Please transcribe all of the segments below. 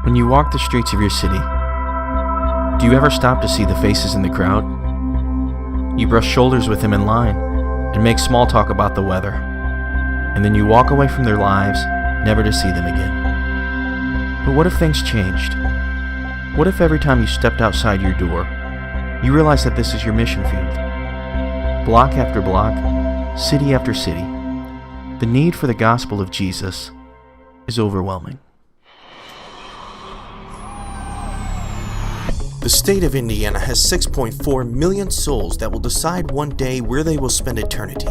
When you walk the streets of your city, do you ever stop to see the faces in the crowd? You brush shoulders with them in line and make small talk about the weather, and then you walk away from their lives, never to see them again. But what if things changed? What if every time you stepped outside your door, you realized that this is your mission field? Block after block, city after city, the need for the gospel of Jesus is overwhelming. The state of Indiana has 6.4 million souls that will decide one day where they will spend eternity,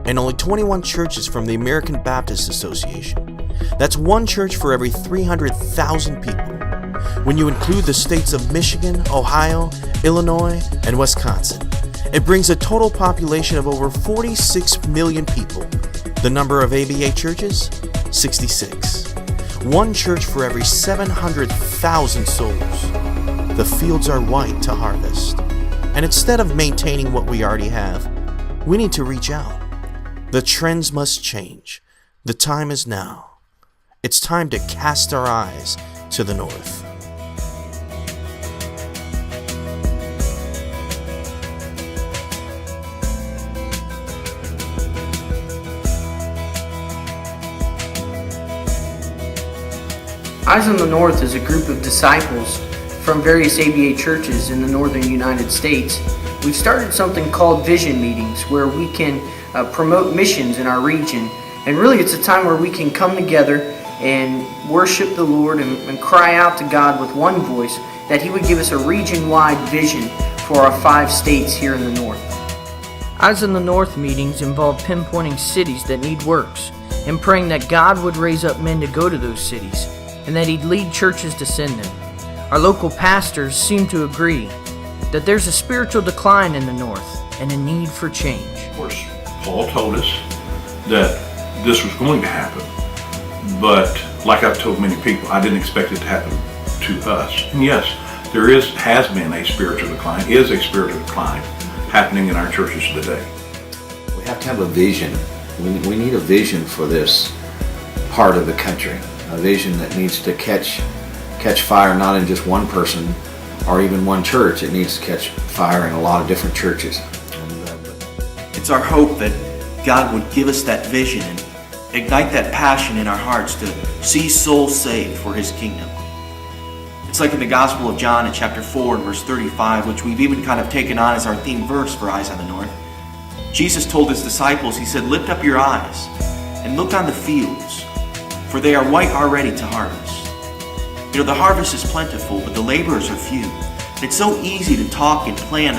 and only 21 churches from the American Baptist Association. That's one church for every 300,000 people. When you include the states of Michigan, Ohio, Illinois, and Wisconsin, it brings a total population of over 46 million people. The number of ABA churches? 66. One church for every 700,000 souls. The fields are white to harvest. And instead of maintaining what we already have, we need to reach out. The trends must change. The time is now. It's time to cast our eyes to the north. Eyes on the North is a group of disciples from various ABA churches in the northern United States. We've started something called vision meetings where we can promote missions in our region. And really it's a time where we can come together and worship the Lord and cry out to God with one voice that He would give us a region-wide vision for our 5 states here in the north. Eyes on the North meetings involve pinpointing cities that need works and praying that God would raise up men to go to those cities and that He'd lead churches to send them. Our local pastors seem to agree that there's a spiritual decline in the North and a need for change. Of course, Paul told us that this was going to happen, but like I've told many people, I didn't expect it to happen to us. And yes, there has been a spiritual decline, is a spiritual decline happening in our churches today. We have to have a vision. We need a vision for this part of the country, a vision that needs to catch fire not in just one person or even one church. It needs to catch fire in a lot of different churches. It's our hope that God would give us that vision and ignite that passion in our hearts to see souls saved for His kingdom. It's like in the Gospel of John in chapter 4 and verse 35, which we've even kind of taken on as our theme verse for Eyes on the North. Jesus told His disciples, He said, "Lift up your eyes and look on the fields, for they are white already to harvest." You know, the harvest is plentiful, but the laborers are few. And it's so easy to talk and plan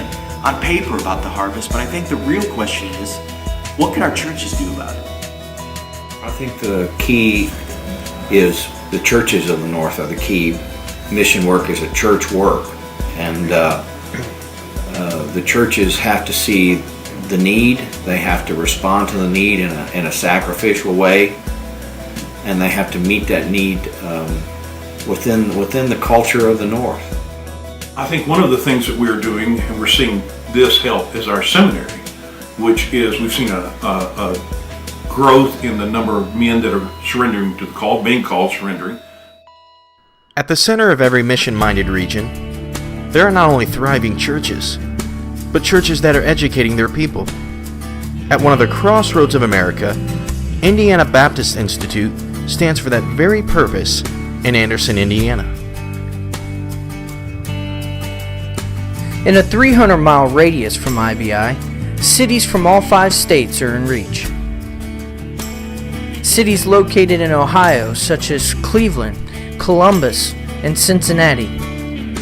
on paper about the harvest, but I think the real question is, what can our churches do about it? I think the key is the churches of the North are the key. Mission work is a church work, and the churches have to see the need. They have to respond to the need in a sacrificial way, and they have to meet that need within the culture of the North. I think one of the things that we're doing, and we're seeing this help, is our seminary, which is, we've seen a growth in the number of men that are surrendering to the call, being called, surrendering. At the center of every mission-minded region, there are not only thriving churches, but churches that are educating their people. At one of the crossroads of America, Indiana Baptist Institute stands for that very purpose in Anderson, Indiana. In a 300-mile radius from IBI, cities from all 5 states are in reach. Cities located in Ohio such as Cleveland, Columbus, and Cincinnati.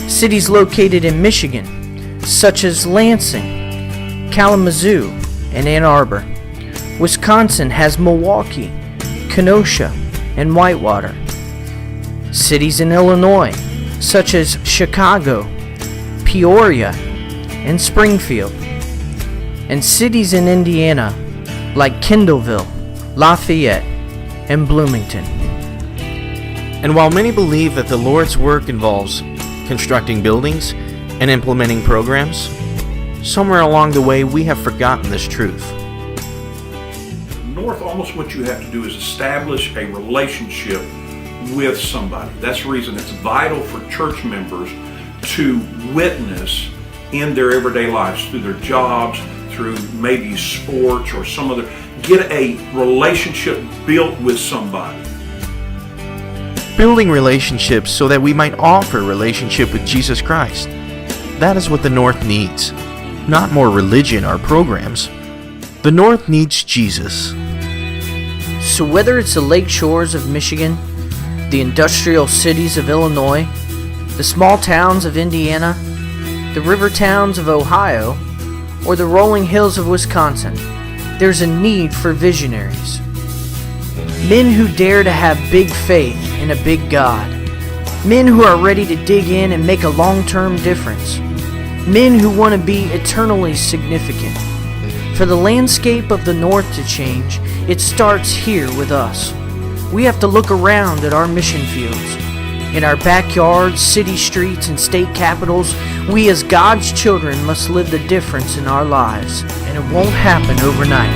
Cities located in Michigan such as Lansing, Kalamazoo, and Ann Arbor. Wisconsin has Milwaukee, Kenosha, and Whitewater. Cities in Illinois such as Chicago, Peoria, and Springfield. And cities in Indiana like Kendallville, Lafayette, and Bloomington. And while many believe that the Lord's work involves constructing buildings and implementing programs, somewhere along the way we have forgotten this truth. North, almost what you have to do is establish a relationship with somebody. That's the reason it's vital for church members to witness in their everyday lives, through their jobs, through maybe sports or some other. Get a relationship built with somebody. Building relationships so that we might offer relationship with Jesus Christ. That is what the North needs. Not more religion or programs. The North needs Jesus. So whether it's the lake shores of Michigan, the industrial cities of Illinois, the small towns of Indiana, the river towns of Ohio, or the rolling hills of Wisconsin, there's a need for visionaries. Men who dare to have big faith in a big God. Men who are ready to dig in and make a long-term difference. Men who want to be eternally significant. For the landscape of the North to change, it starts here with us. We have to look around at our mission fields. In our backyards, city streets, and state capitals, we as God's children must live the difference in our lives, and it won't happen overnight.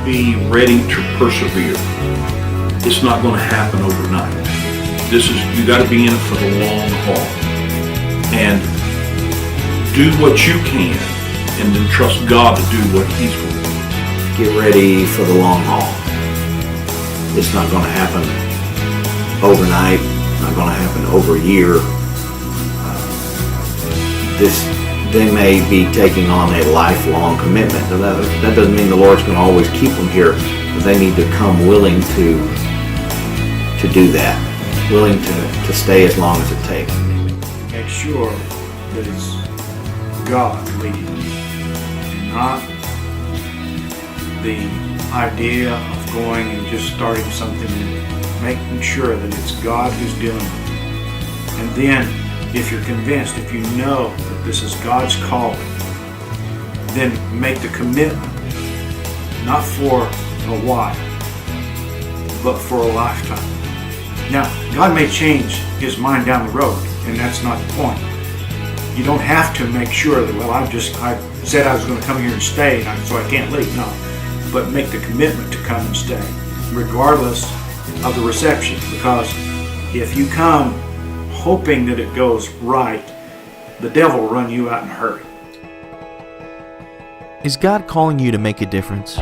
Be ready to persevere. It's not going to happen overnight. You got to be in it for the long haul. And do what you can, and then trust God to do what He's going to do. Get ready for the long haul. It's not going to happen overnight. It's not going to happen over a year. They may be taking on a lifelong commitment. That doesn't mean the Lord's going to always keep them here, but they need to come willing to do that, willing to stay as long as it takes. Make sure that it's God leading you, and not the idea of going and just starting something new. Making sure that it's God who's doing it. And then, if you're convinced, if you know that this is God's calling, then make the commitment, not for a while, but for a lifetime. Now, God may change His mind down the road, and that's not the point. You don't have to make sure that, well, I said I was going to come here and stay, so I can't leave. No. But make the commitment to come and stay, regardless of the reception. Because if you come hoping that it goes right, the devil will run you out in a hurry. Is God calling you to make a difference?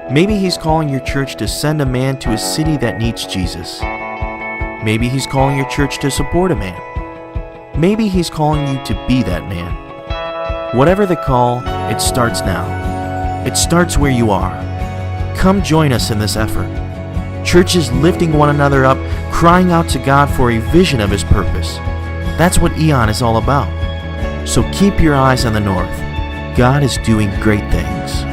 Maybe He's calling your church to send a man to a city that needs Jesus. Maybe He's calling your church to support a man. Maybe He's calling you to be that man. Whatever the call, it starts now. It starts where you are. Come join us in this effort. Churches lifting one another up, crying out to God for a vision of His purpose. That's what Eon is all about. So keep your eyes on the North. God is doing great things.